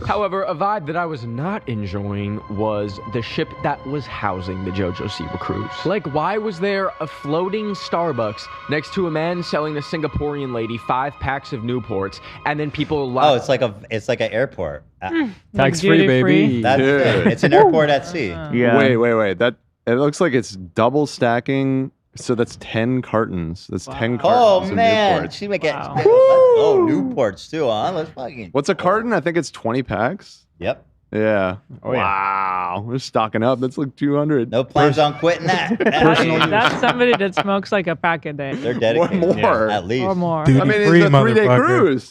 However, a vibe that I was not enjoying was the ship that was housing the JoJo Siwa cruise. Like, why was there a floating Starbucks next to a man selling a Singaporean lady 5 packs of Newports, and then people left? Oh, it's like an airport. Tax free, baby. That's it. It's an airport at sea. Yeah. Wait. That it looks like it's double stacking. So that's 10 cartons. That's 10 cartons. Oh of man, Newports. she make it. Let's go Newports too, huh? Let's fucking. What's a carton? I think it's 20 packs. Yep. Yeah. Oh, yeah. Wow. We're stocking up. That's like 200. No plans on quitting that. That's somebody that smokes like a pack a day. They're dedicated. More. At least. Or more. I mean, it's a 3-day cruise.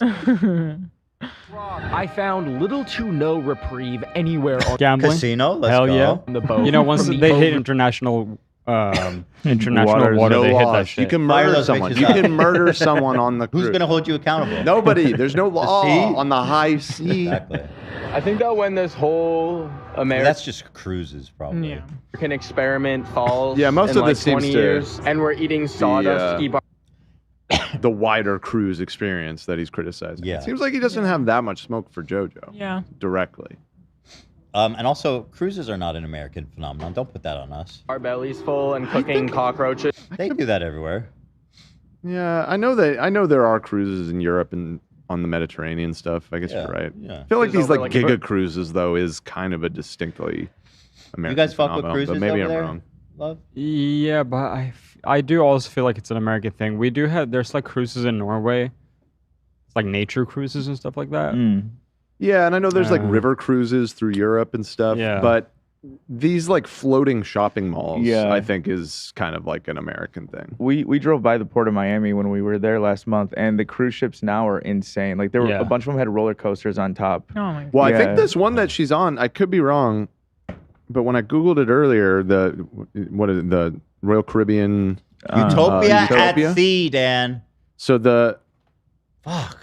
I found little to no reprieve anywhere on Gambling. Casino. Let's Hell go. yeah. the boat. You know, once From the they hit over- international water, No they hit that laws. shit. You can Fire murder those someone. bitches You up. can murder someone on the cruise. Who's gonna hold you accountable? Nobody. There's no law sea? on the high sea. Exactly. I think that when this whole American That's just cruises, probably. Yeah. experiment falls, Yeah, most in of like this seems 20 to- years, and we're eating sawdust ski bar. The wider cruise experience that he's criticizing. Yeah. It seems like he doesn't have that much smoke for JoJo. Yeah. Directly. And also, cruises are not an American phenomenon. Don't put that on us. Our bellies full and cooking cockroaches. They do that everywhere. Yeah, I know there are cruises in Europe and on the Mediterranean stuff. I guess Yeah, you're right. yeah. I feel like There's these over, like like, giga cruises though is kind of a distinctly American You guys fuck with phenomenon, cruises but maybe over I'm there? wrong. Love? Yeah, but I do also feel like it's an American thing. We do have there's like cruises in Norway, it's like nature cruises and stuff like that. Yeah, and I know there's like Uh, river cruises through Europe and stuff. Yeah. But these like floating shopping malls, Yeah. I think is kind of like an American thing. We drove by the port of Miami when we were there last month, and the cruise ships now are insane. Like there were Yeah. a bunch of them had roller coasters on top. Oh my god. Well, I Yeah. think this one that she's on, I could be wrong, but when I googled it earlier, the Royal Caribbean. Utopia Utopia? at sea, Dan. So Fuck.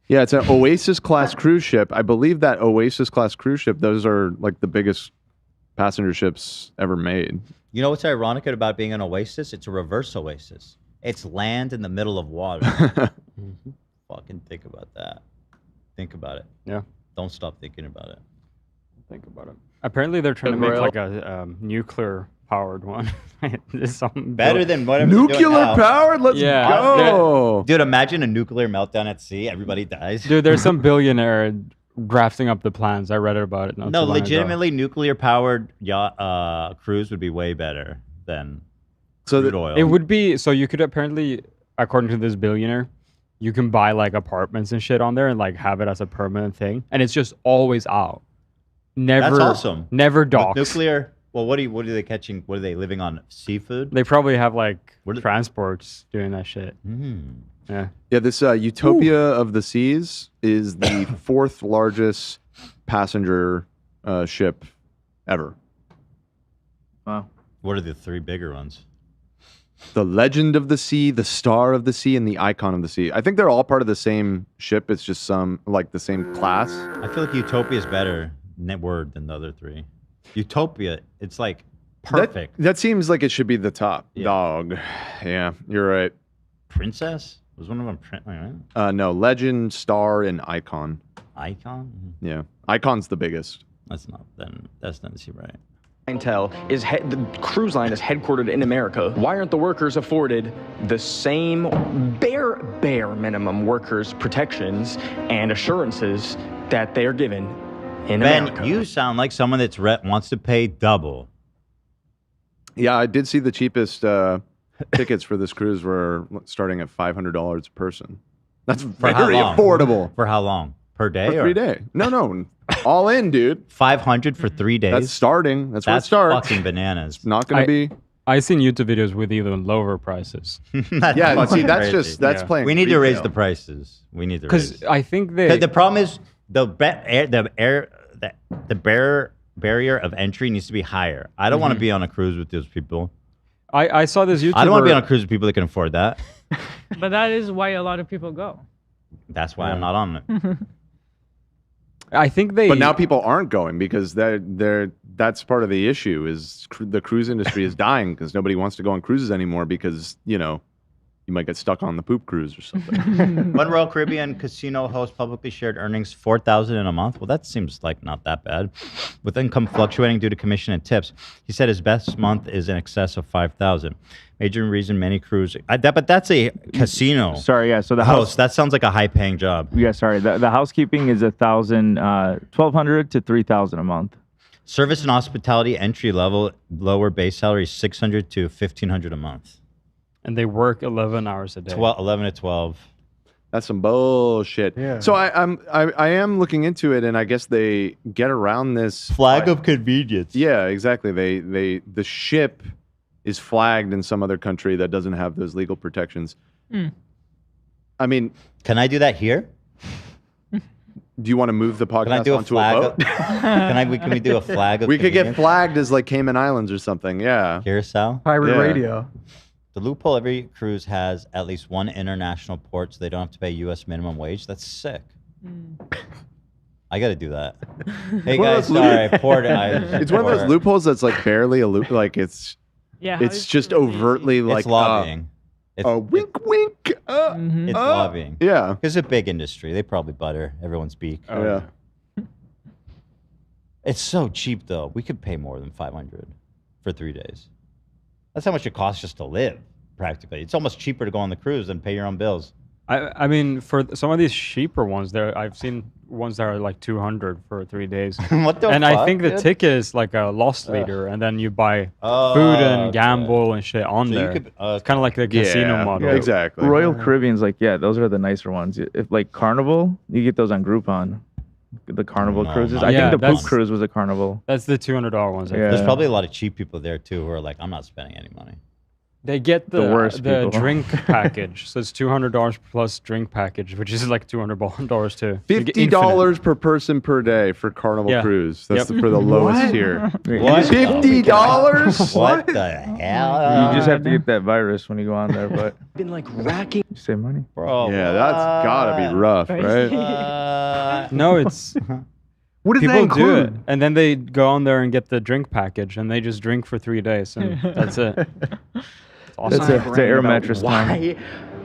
yeah, it's an Oasis class cruise ship. I believe that Oasis class cruise ship, those are like the biggest passenger ships ever made. You know what's ironic about being an oasis? It's a reverse oasis. It's land in the middle of water. Fucking think about that. Think about it. Yeah. Don't stop thinking about it. Think about it. Apparently, they're trying to make like a nuclear powered one. There's something Better built- than whatever they're doing Nuclear now. powered? Let's Yeah. go. Dude, imagine a nuclear meltdown at sea. Everybody dies. Dude, there's some billionaire drafting up the plans. I read about it. Not No, too long ago. legitimately, nuclear powered yacht cruise would be way better than So crude that- oil. It would be so you could apparently, according to this billionaire, you can buy like apartments and shit on there and like have it as a permanent thing, and it's just always out. Never. That's awesome. Never With docks. nuclear. Well, what are they catching? What are they living on? Seafood? They probably have like What are- transports doing that shit. Yeah. Yeah, this Utopia of the Seas is the 4th largest passenger ship ever. Wow. What are the 3 bigger ones? The Legend of the Sea, the Star of the Sea, and the Icon of the Sea. I think they're all part of the same ship. It's just some like the same class. I feel like Utopia is better word than the other 3. Utopia, it's like perfect. That seems like it should be the top Yeah. dog. Yeah, you're right. Princess was one of them. Right? No, Legend, Star, and Icon. Icon. Yeah, Icon's the biggest. That's not then. That's not right. Clientele is the cruise line is headquartered in America. Why aren't the workers afforded the same bare minimum workers protections and assurances that they are given in Ben, America? you sound like someone that's wants to pay double. Yeah, I did see the cheapest tickets for this cruise were starting at $500 a person. That's For how very long? affordable. For how long? Per day? For 3 days. No, all in, dude. 500 for 3 days. That's starting. That's where it That's starts. fucking bananas. It's not going to be. I seen YouTube videos with even lower prices. That's Yeah, fucking see, that's crazy. that's Yeah. playing. We need to raise retail. the prices. We need to raise. Because I think they. The problem is the barrier of entry needs to be higher. I don't want to be on a cruise with those people. I saw this YouTuber. I don't want to be on a cruise with people that can afford that. But that is why a lot of people go. That's why I'm not on it. I think they. But now people aren't going because that's part of the issue is the cruise industry is dying because nobody wants to go on cruises anymore because, you might get stuck on the poop cruise or something. One Royal Caribbean casino host publicly shared earnings $4,000 in a month. Well, that seems like not that bad. With income fluctuating due to commission and tips, he said his best month is in excess of $5,000. Major reason many cruise. But that's a casino. Sorry, yeah. So the host. house. That sounds like a high-paying job. Yeah, sorry. The housekeeping is $1,200 to $3,000 a month. Service and hospitality entry level, lower base salary is $600 to $1,500 a month. And they work 11 hours a day. 11 to 12. That's some bullshit. Yeah. So I am looking into it, and I guess they get around this Flag of convenience. Yeah, exactly. The ship is flagged in some other country that doesn't have those legal protections. I mean, Can I do that here? do you want to move the Can I podcast do a onto flag? a boat? Can we do a flag of We could get convenience? flagged as like Cayman Islands or something. Yeah. Curacao? Pirate Yeah. radio. The loophole, every cruise has at least one international port, so they don't have to pay U.S. minimum wage. That's sick. I got to do that. Hey One of guys, those sorry, port. It's one of those loopholes that's like barely a loop. Like it's Yeah. how it's is just it really- overtly like It's lobbying. wink wink. Mhm. It's lobbying. Yeah. Because it's a big industry. They probably butter everyone's beak. Oh, Yeah. It's so cheap, though. We could pay more than $500 for 3 days. That's how much it costs just to live, practically. It's almost cheaper to go on the cruise than pay your own bills. I mean, for some of these cheaper ones, I've seen ones that are like 200 for 3 days. What the And fuck, I think the dude? ticket is like a loss leader, and then you buy Oh, food and okay. gamble and shit on So you there. could- It's kind of like the casino Yeah, model. exactly. Royal Caribbean's like, yeah, those are the nicer ones. If like Carnival, you get those on Groupon. The Carnival No, cruises. not I Yeah, think the poop that's- cruise was a Carnival. That's the $200 ones. I Yeah. think. There's probably a lot of cheap people there, too, who are like, I'm not spending any money. They get The worst the people. drink package, so it's $200 plus drink package, which is like $200 too. You get infinite. $50 per person per day for Carnival Yeah. Cruise. That's Yep. for the lowest tier. What? $50? What the hell? You just have to get that virus when you go on there, but Been like racking. you save money. Bro, Yeah, that's gotta be rough, right? No, it's What does that people do it, include? and then they go on there and get the drink package, and they just drink for 3 days, and that's it. It's awesome. That's it. It's an air About mattress time.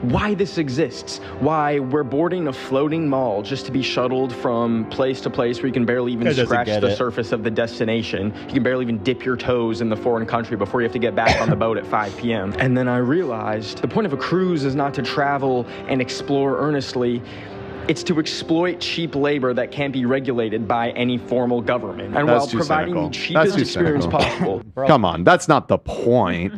why this exists, why we're boarding a floating mall just to be shuttled from place to place where you can barely even Guy doesn't scratch get the it. surface of the destination. You can barely even dip your toes in the foreign country before you have to get back on the boat at 5 p.m. And then I realized the point of a cruise is not to travel and explore earnestly. It's to exploit cheap labor that can't be regulated by any formal government. And That's while too providing cynical. the cheapest That's too experience cynical. possible. Come on, that's not the point.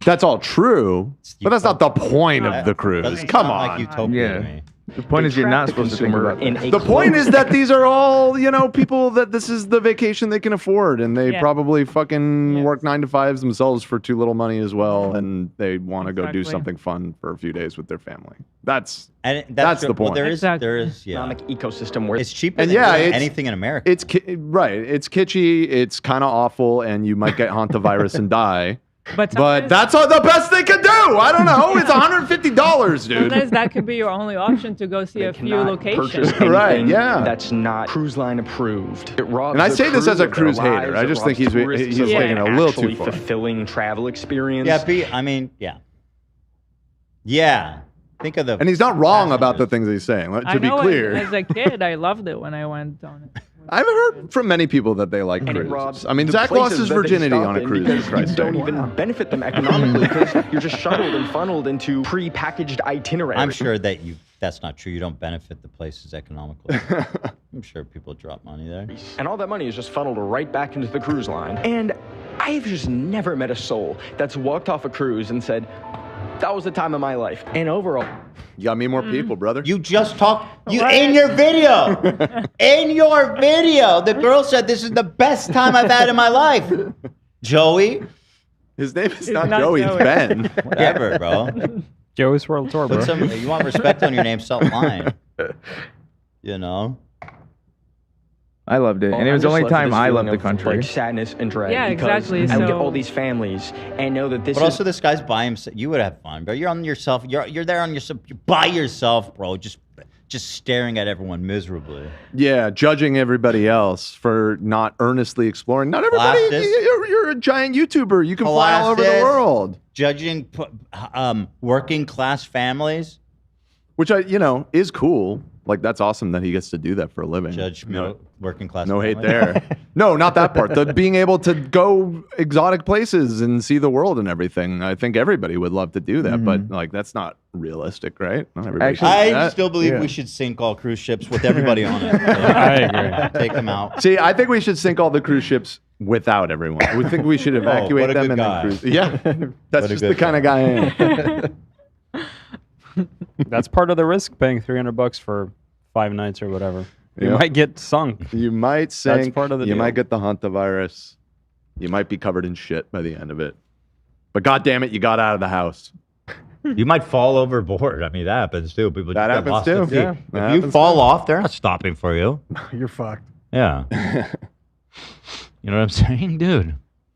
That's all true, but that's not the point of the cruise. Doesn't Come sound on. like utopia Yeah. to me. The point is you're not Trap the supposed to think consumer about in that. a The point closed is that these are all, people that this is the vacation they can afford, and they Yeah. probably fucking Yes. work 9 to 5s themselves for too little money as well, and they want to go do Exactly. something fun for a few days with their family. That's And That's true. the Well, point. there Exactly. is, yeah. economic ecosystem where It's cheaper And than yeah, doing it's- anything in America. it's right. It's kitschy. It's kind of awful, and you might get hantavirus and die. But But sometimes, that's all the best they can do. I don't know. It's $150, dude. sometimes that could be your only option to go see they a few cannot locations. purchase anything Right, yeah. that's not cruise line approved. It robs And I the say this as a crew of their cruise hater. lives, I it just think robs he's tourists of, taking like, it a little actually too far. fulfilling travel experience. yeah, yeah. Think of the. And he's not wrong about the passengers. things he's saying. I To be know clear, as a kid, I loved it when I went on it. I've heard from many people that they like And it cruises. robs I mean, the Zach lost places his that they virginity stop on a in cruise. because For Christ's you don't sake. even benefit them economically because you're just shuttled and funneled into pre-packaged itineraries. I'm sure that that's not true. You don't benefit the places economically. I'm sure people drop money there. And all that money is just funneled right back into the cruise line. And I've just never met a soul that's walked off a cruise and said, that was the time of my life. And overall, You got me more people, brother. You just talked. You What? in your video. In your video, the girl said, "This is the best time I've had in my life." Joey, His name is not not Joey. It's Joey. Ben. whatever, bro. Joey's World Tour, bro. Put some. You want respect on your name? Stop lying. You know. I loved it, and it was the only time I left the country. Like sadness and dread. Yeah, because exactly, I look at so- all these families and know that this But is also, this guy's by himself. You would have fun, bro. You're on yourself. You're there on yourself. You're by yourself, bro. Just staring at everyone miserably. Yeah, judging everybody else for not earnestly exploring. Not everybody. Colossus. You're a giant YouTuber. You can fly all over the Colossus. world. judging working class families. Which is cool. Like that's awesome that he gets to do that for a living. Judge working class. No hate families. there. No, not that part. The being able to go exotic places and see the world and everything. I think everybody would love to do that, but like that's not realistic, right? Not everybody. Actually, should do I that. still believe we should sink all cruise ships with everybody on it. I agree. Take them out. See, I think we should sink all the cruise ships without everyone. We think we should evacuate what a them good and guy. then cruise. Yeah, that's What a just the good kind of guy I am. That's part of the risk, paying $300 for 5 nights or whatever. You Yeah. might get sunk. You might sink. part of the You deal. might get the hantavirus. You might be covered in shit by the end of it. But god damn it, you got out of the house. You might fall overboard. I mean, that happens too. People That just get happens lost too. at sea. Yeah, If that you happens fall off, they're not stopping for you. You're fucked. Yeah. You know what I'm saying, dude?